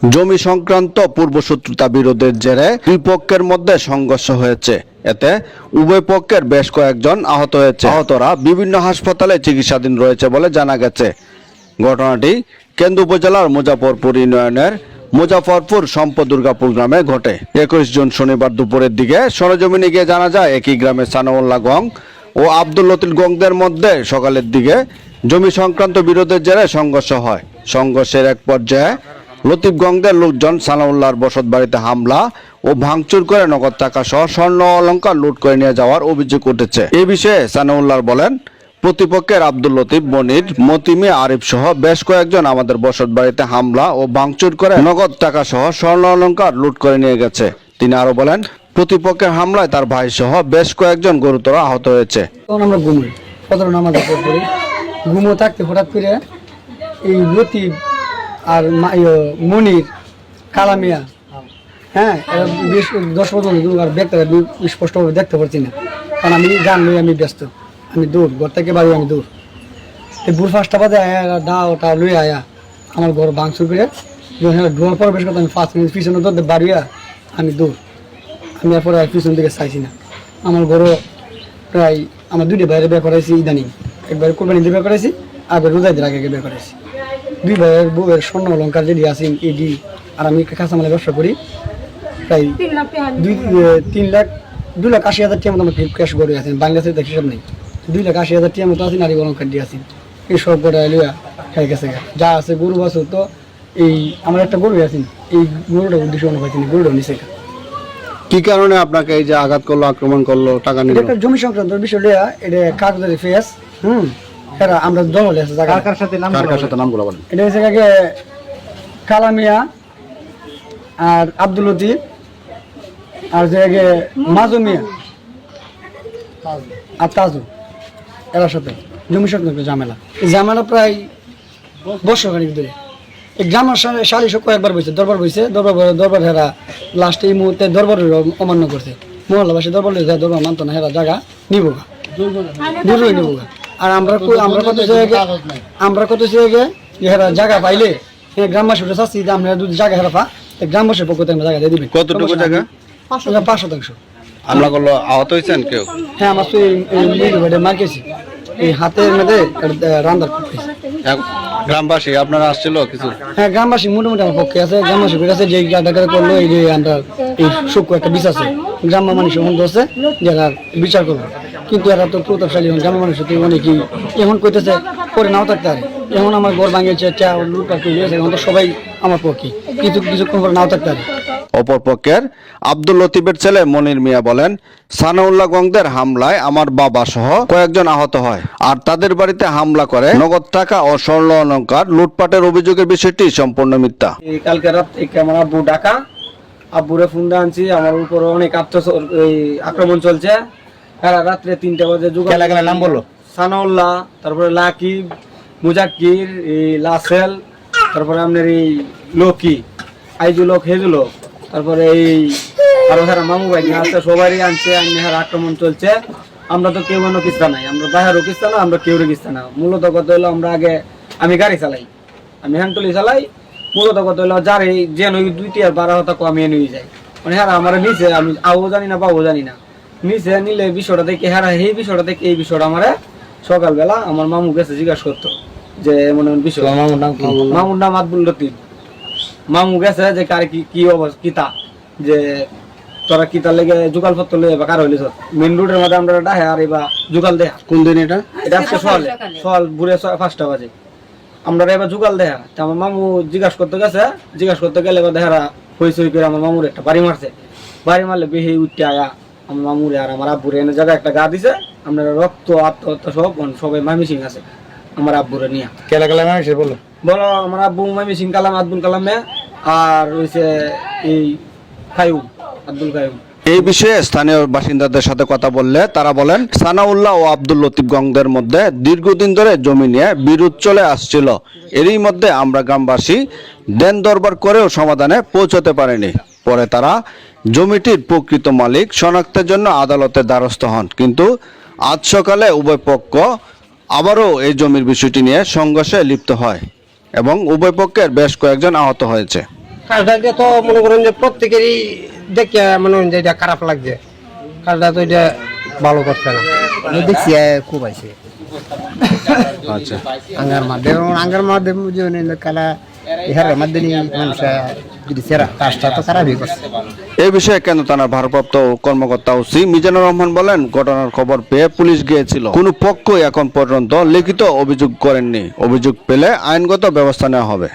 জমি সংক্রান্ত পূর্বশত্রুতা বিরোধের জেরে দুই পক্ষের মধ্যে সংঘর্ষ হয়েছে। এতে উভয় পক্ষের বেশ কয়েকজন আহত হয়েছে। আহতরা বিভিন্ন হাসপাতালে চিকিৎসাধীন রয়েছে বলে জানা গেছে। ঘটনাটি কেন্দু উপজেলার মুজাফরপুর ইউনিয়নের মুজাফরপুর সম্পদ দুর্গাপুর গ্রামে ঘটে। 21 জুন শনিবার দুপুরের দিকে সরেজমিনে গিয়ে জানা যায় একই গ্রামে সানাউল্লাহ গং ও আব্দুল লতিফ গংদের মধ্যে সকালের দিকে জমি সংক্রান্ত বিরোধের জেরে সংঘর্ষ হয়। সংঘর্ষের এক পর্যায়ে লতিফ গংদের লোকজন সানাউল্লাহর বসত বাড়িতে হামলা ও ভাঙচুর করে নগদ টাকা সহ স্বর্ণ অলংকার লুট করে নিয়ে যাওয়ার অভিযোগ উঠেছে। এই বিষয়ে সানাউল্লাহ বলেন, প্রতিপক্ষের আব্দুল লতিফ, মনির, মতিমি, আরিফ সহ বেশ কয়েকজন আমাদের বসত বাড়িতে হামলা ও ভাঙচুর করে নগদ টাকা সহ স্বর্ণ অলংকার লুট করে নিয়ে গেছে। তিনি আরো বলেন, প্রতিপক্ষের হামলায় তার ভাই সহ বেশ কয়েকজন গুরুতর আহত হয়েছে। আমরা ঘুমো থাকতে হঠাৎ করে এই লতিফ আর মনির, কালামিয়া, হ্যাঁ, 10-15 দেখতে স্পষ্টভাবে দেখতে পারছি না, কারণ আমি জানলে আমি ব্যস্ত, আমি দূর ঘর থেকে বাড়ি, আমি দূর ভোর 5টা বাজে দা ওটা লুয়ে আয়া আমার ঘর ভাঙচুর করে ডোর প্রবেশ করতে আমি 5 মিনিট পিছনে ধরতে বাড়িয়া আমি দূর। আমি এরপরে পিছন দিকে চাইছি না। আমার ঘরও প্রায় আমার 2টা বাইরে বিয়ে করাইছি ইদানিং, একবার কোরবানি দিয়ে বিয়ে করাইছি, আর রোজাইদের আগে বিয়ে করাইছি। 2 ভাইয়ের বউয়ের স্বর্ণ অলংকার যেটি আছে এডি, আর আমি কাঁচামালের ব্যবসা করি, প্রায় 2,80,000 টাকার মতো আমার ক্যাশ গড়ে আছেন, বাংলাদেশের দেখ হিসাব নেই। 2,80,000 টাকার মতো আছে, নারী অলংকার দিয়ে আছেন, এই সব গড়ে লিয়া খাই গেছে। যা আছে গরু আছে, তো এই আমার একটা গরু আছেন, এই গরুটা উদ্দেশ্য মনে পাইছি, গরুটা নিচে। কি কারণে আপনাকে এই যে আঘাত করলো, আক্রমণ করলো, টাকা নিল? এটা জমি সংক্রান্ত বিষয় লিয়া, এটা কাগজের ফেস। এরা আমরা দলে আছে জায়গা। কার সাথে নামগুলো বলেন? এটা হচ্ছে আগে কালামিয়া আর আব্দুল লতিফ, আর যে আগে মাজুমিয়া আর তাজু, এর সাথে জমি সংক্রান্ত ঝামেলা। এই ঝামেলা প্রায় বছরখানিক ধরে। এই গ্রামের সালিশ কয়েকবার বইছে, দরবার বইছে, দরবার হেরা লাস্টে এই মুহূর্তে দরবারের অমান্য করছে। মহল্লাবাসী দরবার লইছে, দরবার মানত না, হেরা জায়গা নিব গা, দূরই নিব গা। আর আমরা কত জায়গায় হেরা জায়গা পাইলে গ্রামবাসী চাচ্ছি যে আমরা যদি জায়গা হেরা পা, গ্রামবাসীর পক্ষ থেকে জায়গা দিয়ে দিবেন। কতটুকু জায়গা? 5%। হামলা করলো, আহত হয়েছেন কেউ? হ্যাঁ, আমার তো মার গেছি, এই হাতের মধ্যে রান্দার পক্ষে। গ্রামবাসী আপনারা আসছিল কিছু? হ্যাঁ, গ্রামবাসী মোটামুটি আমার পক্ষে আছে। গ্রামবাসী কাছে যে ডাক্তার করলো, এই যে আমরা এই সূক্ষ্ম একটা বিচার আছে, গ্রাম্য মানুষ এখন ধরছে যারা বিচার করবো, কিন্তু এরা তো প্রতাপশালী গ্রাম্য মানুষ অনেকেই এখন কইতেছে করে নাও থাকতে পারে। এখন আমার ঘর ভাঙিয়েছে, লুটপাট করেছে, এখন তো সবাই আমার পক্ষে, কিছুক্ষণ করে নাও থাকতে পারে। অপরপক্ষের আব্দুল লতিফের ছেলে মনির মিয়া বলেন, সানাউল্লাহ গংদের হামলায় আমার বাবা সহ কয়েকজন আহত হয়, আর তাদের বাড়িতে হামলা করে নগদ টাকা ও স্বর্ণ অলংকার লুটপাটের অভিযোগের বিষয়টি সম্পূর্ণ মিথ্যা। কালকে রাত থেকে আমার আব্বু ডাকা, আব্বুরে ফোন দিয়ে আনছি, আমার উপর অনেক আক্রমণ চলছে। রাত্রে 3টা বাজে নাম বললো সানাউল্লাহ, তারপরে লাকিব, মুজাক্কির, এই লাসেল, তারপরে আপনার এই লকি, আইজুলক, হেজুলক, তারপরে এই আরো যারা মামু ভাই আছে সবারই আনছে, আক্রমণ চলছে। আমরা তো কেউ কিস্তা নাই, আমরা বাহারও কিস্তা না, আমরা কেউ কিস্তা না। মূলত কথা হলো আমরা আগে আমি গাড়ি চালাই, আমি হ্যান্ডলি চালাই। মূলত কথা হলো যার এই যে 2টি আর 12 হতা আমি নিয়ে যাই, মানে হ্যাঁ আমার নিচে আমি আও জানি না পাবো জানি না, নিচে নিলে বিষয়টা দেখে হ্যাঁ এই বিষয়টা দেখে এই বিষয়টা আমার সকালবেলা আমার মামু গেছে জিজ্ঞাসা করতো যে মনে বিষয়। মামুর নাম আব্দুল লতিফ। মামু গেছে যে কার কি অবস্থা, যে তোরা কিতার লেগে জোগাল পত্র লয়ে বা কার হইলে মেন রোডের মধ্যে আমরা ডাহে আর এবার জোগাল দেয়া। কোন দিন এটা? এটা আজকে সকাল ভোরে 5টা বাজে আমরা এবার জোগাল দেয়া। আমার মামু জিজ্ঞাসা করতে গেছে, জিজ্ঞাসা করতে গেলে এবার দেহারা হই করে আমার মামুর একটা বাড়ি মারছে। বাড়ি মারলে বেহে উঠতে আয়া আমার মামুরে আর আমার আব্বুরে এনে জায়গায় একটা গা দিছে। আমরা রক্ত আত্মহত্যা সব সবাই মাইমিসিং আছে আমার আব্বুরে নিয়ে। বলো আমার আব্বু মাইমিসিং কালাম, আব্দুল কালামে, আর হইছে এই কায়ুম, আব্দুল কায়ুম। এই বিষয়ে স্থানীয় বাসিন্দাদের সাথে কথা বললে তারা বলেন, সানাউল্লাহ ও আব্দুল লতিফ গংদের মধ্যে দীর্ঘদিন ধরে জমি নিয়ে বিরোধ চলে আসছিল। এরই মধ্যে আমরা গ্রামবাসী দেন দরবার করেও সমাধানে পৌঁছতে পারেনি। পরে তারা জমিটির প্রকৃত মালিক শনাক্তের জন্য আদালতের দ্বারস্থ হন, কিন্তু আজ সকালে উভয় পক্ষ আবারও এই জমির বিষয়টি নিয়ে সংঘর্ষে লিপ্ত হয় এবং উভয় পক্ষের বেশ কয়েকজন আহত হয়েছে। কাজটা দিয়ে তো মনে করেন যে প্রত্যেকেরই দেখে মনে করেন যে এটা খারাপ লাগছে, কাজটা তো এটা ভালো করছে না। দেখছি খুব আছে আচ্ছা, আঙ্গার মাধ্যমে বুঝে নিলে কালা ইহার মাধ্যমে মানুষ যদি সেরা কাজটা তো খারাপই করছে। এই বিষয়ে কেন্দ্র থানার ভারপ্রাপ্ত কর্মকর্তা ওসি মিজানুর রহমান বলেন, ঘটনার খবর পেয়ে পুলিশ গিয়েছিল। কোনো পক্ষই এখন পর্যন্ত লিখিত অভিযোগ করেননি। অভিযোগ পেলে আইনগত ব্যবস্থা নেওয়া হবে।